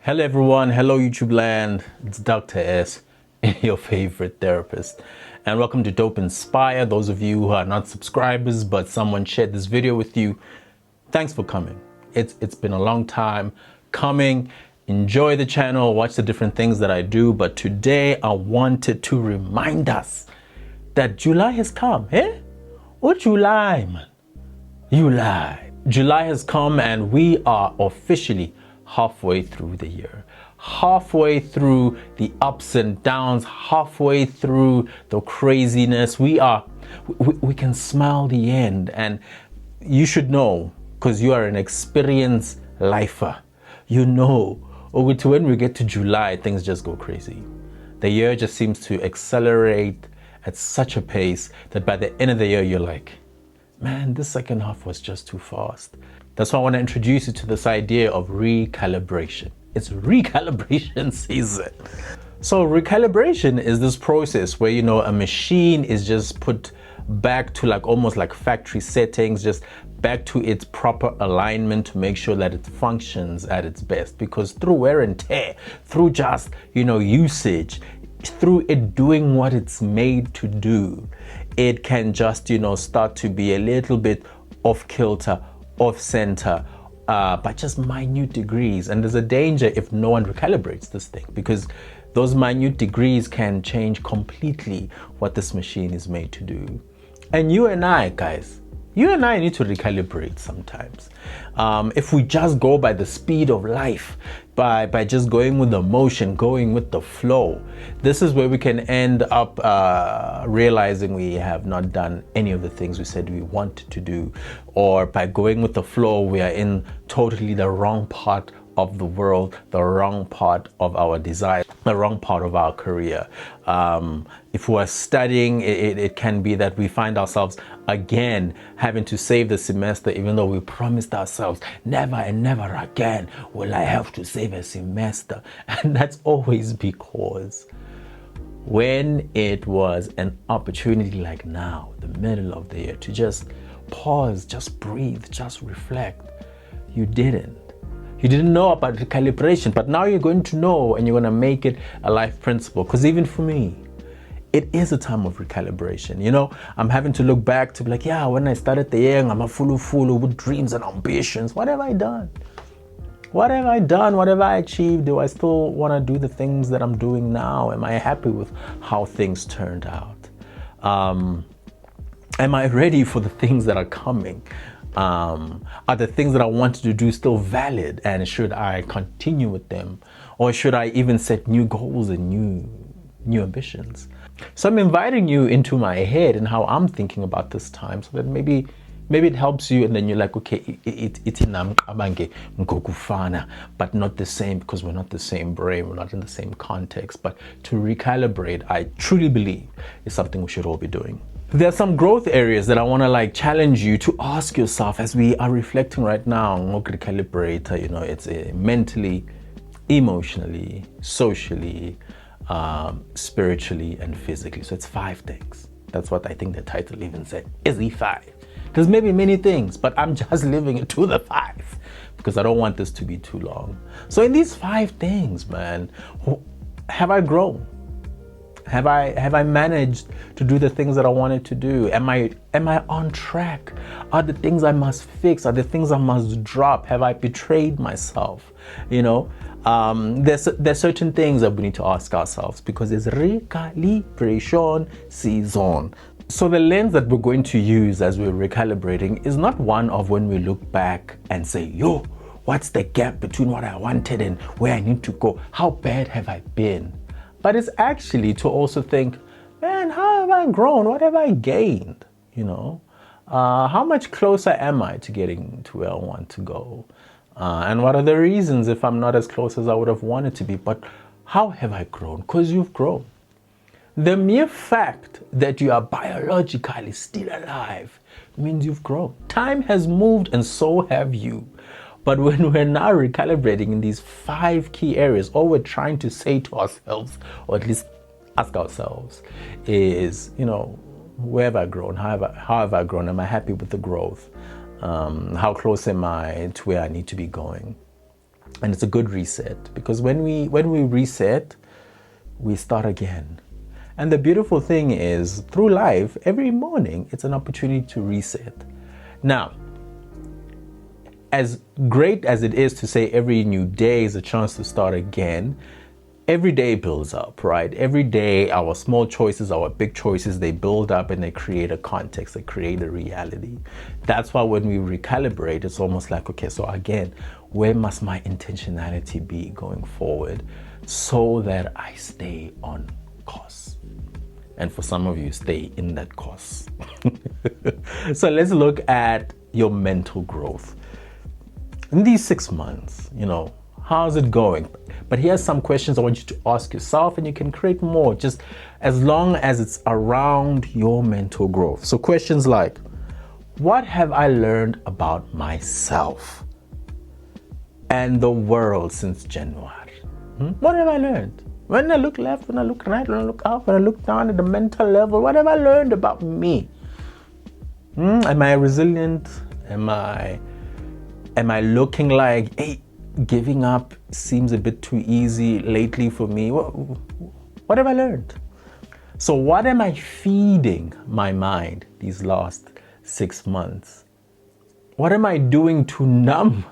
Hello everyone, hello YouTube land, it's Dr. S, your favorite therapist. And welcome to Dope.Inspire. Those of you who are not subscribers, but someone shared this video with you, thanks for coming. It's been a long time coming. Enjoy the channel, watch the different things that I do, but today I wanted to remind us that July has come, eh? What July, man? July has come and we are officially halfway through the year, halfway through the ups and downs, halfway through the craziness. We can smell the end, and you should know, because you are an experienced lifer, you know, when we get to July, things just go crazy. The year just seems to accelerate at such a pace that by the end of the year, you're like, man, this second half was just too fast. That's why I want to introduce you to this idea of recalibration. It's recalibration season. So recalibration is this process where, a machine is just put back to almost like factory settings, just back to its proper alignment to make sure that it functions at its best. Because through wear and tear, through just, usage, through it doing what it's made to do, it can just, start to be a little bit off kilter, off center, by just minute degrees. And there's a danger if no one recalibrates this thing, because those minute degrees can change completely what this machine is made to do. And you and I, guys, need to recalibrate sometimes. If we just go by the speed of life, by just going with the motion, going with the flow, this is where we can end up realizing we have not done any of the things we said we wanted to do, or by going with the flow, we are in totally the wrong part of the world, the wrong part of our desire, the wrong part of our career. If we're studying, it can be that we find ourselves again having to save the semester, even though we promised ourselves never and never again will I have to save a semester. And that's always because when it was an opportunity like now, the middle of the year, to just pause, just breathe, just reflect, you didn't. You didn't know about recalibration, but now you're going to know, and you're going to make it a life principle. Because even for me, it is a time of recalibration. I'm having to look back to be like, yeah, when I started the year, I'm a full with dreams and ambitions. What have I done? What have I done? What have I achieved? Do I still want to do the things that I'm doing now? Am I happy with how things turned out? Am I ready for the things that are coming? Are the things that I wanted to do still valid, and should I continue with them, or should I even set new goals and new ambitions? So I'm inviting you into my head and how I'm thinking about this time, so that maybe it helps you, and then you're like, okay, it's but not the same, because we're not the same brain, we're not in the same context. But to recalibrate, I truly believe, is something we should all be doing. There are some growth areas that I want to challenge you to ask yourself as we are reflecting right now. Recalibrate, it's mentally, emotionally, socially, spiritually, and physically. So it's 5 things. That's what I think the title even said. Is it 5? There's maybe many things, but I'm just leaving it to the 5 because I don't want this to be too long. So in these 5 things, man, have I grown? Have I managed to do the things that I wanted to do? Am I on track? Are the things I must fix? Are the things I must drop? Have I betrayed myself? There's certain things that we need to ask ourselves, because it's recalibration season. So the lens that we're going to use as we're recalibrating is not one of when we look back and say, yo, what's the gap between what I wanted and where I need to go? How bad have I been? But it's actually to also think, man, how have I grown? What have I gained? How much closer am I to getting to where I want to go? And what are the reasons if I'm not as close as I would have wanted to be? But how have I grown? Because you've grown. The mere fact that you are biologically still alive means you've grown. Time has moved, and so have you. But when we're now recalibrating in these 5 key areas, all we're trying to say to ourselves, or at least ask ourselves, is, where have I grown? How have I grown? Am I happy with the growth? How close am I to where I need to be going? And it's a good reset, because when we reset, we start again. And the beautiful thing is, through life, every morning, it's an opportunity to reset. Now, as great as it is to say every new day is a chance to start again, every day builds up, right? Every day, our small choices, our big choices, they build up and they create a context, they create a reality. That's why when we recalibrate, it's almost like, okay, so again, where must my intentionality be going forward so that I stay on course? And for some of you, stay in that course. So let's look at your mental growth. In these 6 months, how's it going? But here's some questions I want you to ask yourself, and you can create more, just as long as it's around your mental growth. So questions like, what have I learned about myself and the world since January? What have I learned? When I look left, when I look right, when I look up, when I look down at the mental level, what have I learned about me? Am I resilient? Am I looking like, hey, giving up seems a bit too easy lately for me? What have I learned? So what am I feeding my mind these last 6 months? What am I doing to numb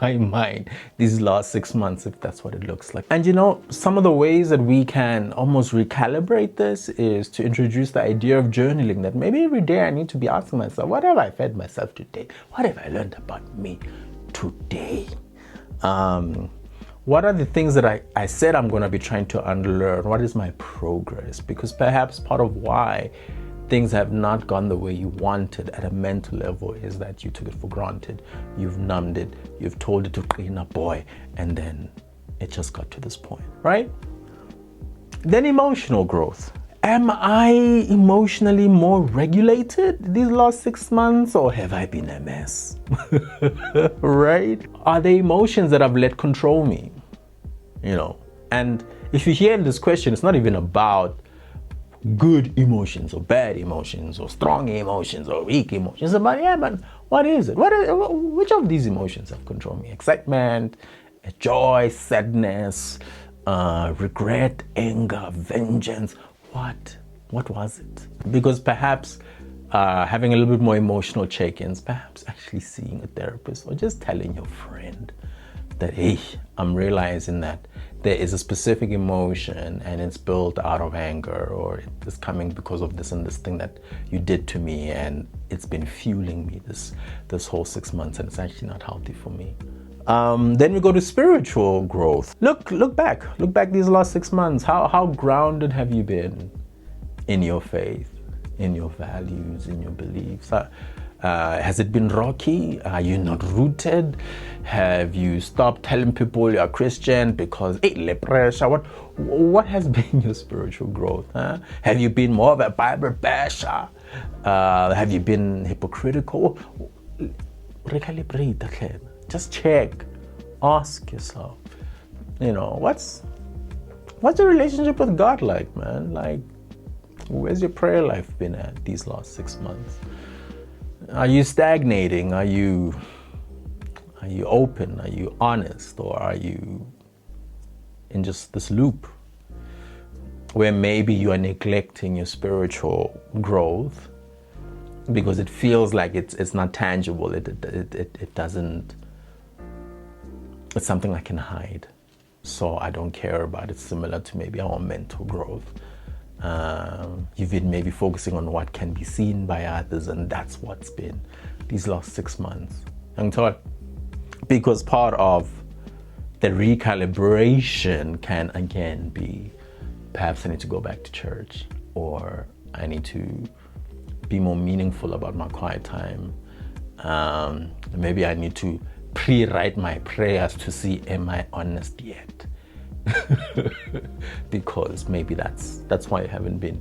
my mind these last 6 months, if that's what it looks like? And some of the ways that we can almost recalibrate this is to introduce the idea of journaling, that maybe every day I need to be asking myself, what have I fed myself today? What have I learned about me today? What are the things that I said I'm going to be trying to unlearn? What is my progress? Because perhaps part of why things have not gone the way you wanted at a mental level is that you took it for granted. You've numbed it. You've told it to clean up, boy. And then it just got to this point, right? Then emotional growth. Am I emotionally more regulated these last 6 months, or have I been a mess? Right? Are there emotions that have let control me? And if you hear this question, it's not even about good emotions or bad emotions or strong emotions or weak emotions. It's about, but what is it? Which of these emotions have controlled me? Excitement, joy, sadness, regret, anger, vengeance. What was it? Because perhaps having a little bit more emotional check-ins, perhaps actually seeing a therapist, or just telling your friend that, hey, I'm realizing that there is a specific emotion and it's built out of anger, or it's coming because of this and this thing that you did to me, and it's been fueling me this whole 6 months, and it's actually not healthy for me. Then we go to spiritual growth. Look back these last 6 months. How grounded have you been in your faith, in your values, in your beliefs? Has it been rocky? Are you not rooted? Have you stopped telling people you're a Christian because, hey, le pressure? What has been your spiritual growth? Huh? Have you been more of a Bible basher? Have you been hypocritical? Recalibrate again. Just check. Ask yourself, what's your relationship with God like, man? Like, where's your prayer life been at these last 6 months? Are you stagnating? Are you open? Are you honest? Or are you in just this loop where maybe you are neglecting your spiritual growth because it feels like it's not tangible. It doesn't. It's something I can hide, so I don't care about it. Similar to maybe our mental growth. You've been maybe focusing on what can be seen by others, and that's what's been these last 6 months. Because part of the recalibration can again be, perhaps I need to go back to church, or I need to be more meaningful about my quiet time. Maybe I need to pre-write my prayers to see, am I honest yet? Because maybe that's why you haven't been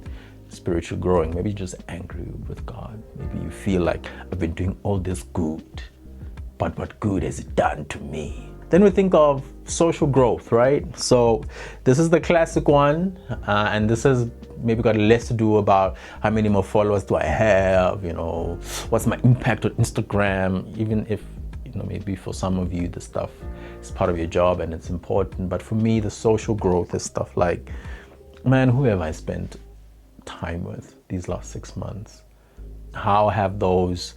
spiritually growing. Maybe you're just angry with God. Maybe you feel like, I've been doing all this good, but what good has it done to me? Then we think of social growth, right? So this is the classic one, and this has maybe got less to do about how many more followers do I have, what's my impact on Instagram, even if maybe for some of you, the stuff is part of your job and it's important. But for me, the social growth is stuff like, man, who have I spent time with these last 6 months? How have those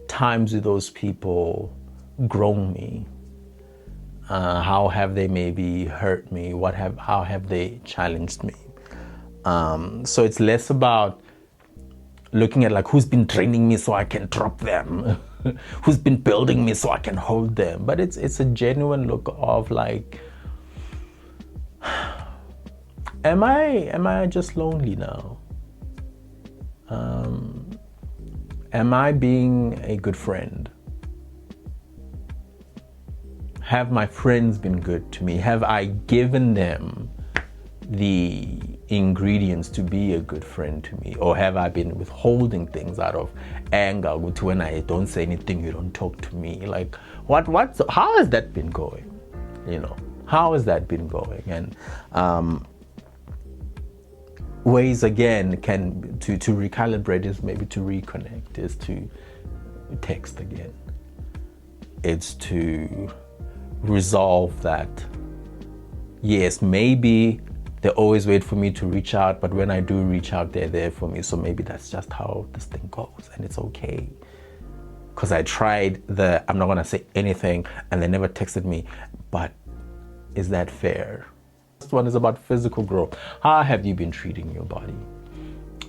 times with those people grown me? How have they maybe hurt me? How have they challenged me? So it's less about looking at like who's been training me so I can drop them, who's been building me so I can hold them. But it's a genuine look of like, am I just lonely now? Am I being a good friend? Have my friends been good to me? Have I given them the ingredients to be a good friend to me? Or have I been withholding things out of anger? When I don't say anything, you don't talk to me. Like, how has that been going? How has that been going? And ways again to recalibrate is maybe to reconnect, is to text again. It's to resolve that, yes, maybe they always wait for me to reach out, but when I do reach out, they're there for me. So maybe that's just how this thing goes, and it's okay. Because I tried I'm not gonna say anything, and they never texted me. But is that fair? This one is about physical growth. How have you been treating your body?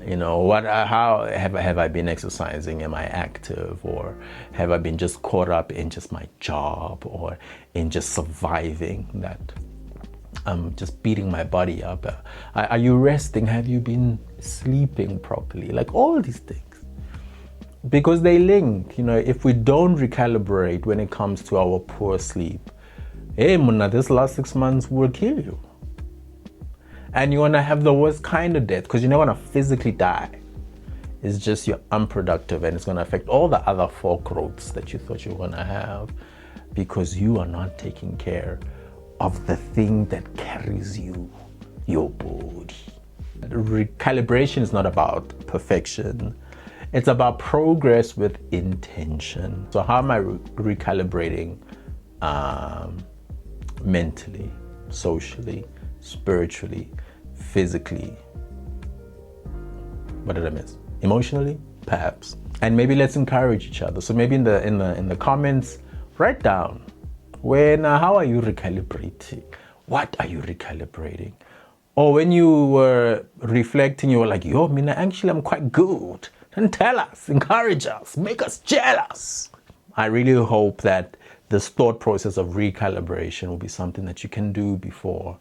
How have I been exercising? Am I active, or have I been just caught up in just my job, or in just surviving that? I'm just beating my body up. Are you resting? Have you been sleeping properly? Like all these things, because they link. If we don't recalibrate when it comes to our poor sleep, hey, Muna, this last 6 months will kill you. And you want to have the worst kind of death, because you're not going to physically die. It's just you're unproductive, and it's going to affect all the other 4 growths that you thought you were going to have, because you are not taking care of the thing that carries you, your body. Recalibration is not about perfection. It's about progress with intention. So how am I recalibrating mentally, socially, spiritually, physically? What did I miss? Emotionally, perhaps. And maybe let's encourage each other. So maybe in the comments, write down, how are you recalibrating? What are you recalibrating? Or when you were reflecting, you were like, yo, Mina, actually I'm quite good. And tell us, encourage us, make us jealous. I really hope that this thought process of recalibration will be something that you can do before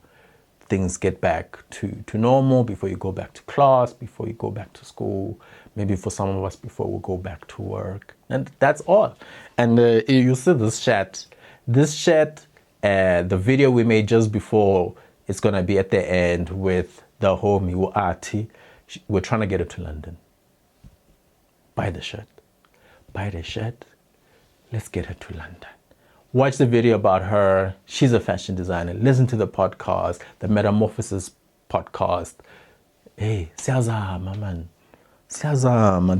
things get back to normal, before you go back to class, before you go back to school, maybe for some of us before we go back to work. And that's all. And you see this chat, the video we made just before, it's going to be at the end with the homie Uati. We're trying to get her to London. Buy the shirt. Let's get her to London. Watch the video about her. She's a fashion designer. Listen to the podcast, the Metamorphosis podcast. Hey, siyazama, man. Siyazama.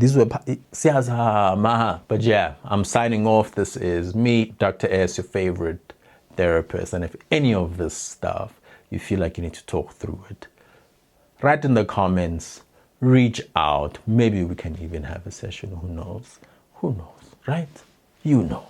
Siyazama. But yeah, I'm signing off. This is me, Dr. S, your favorite therapist. And if any of this stuff, you feel like you need to talk through it, write in the comments, reach out. Maybe we can even have a session. Who knows, right? You know.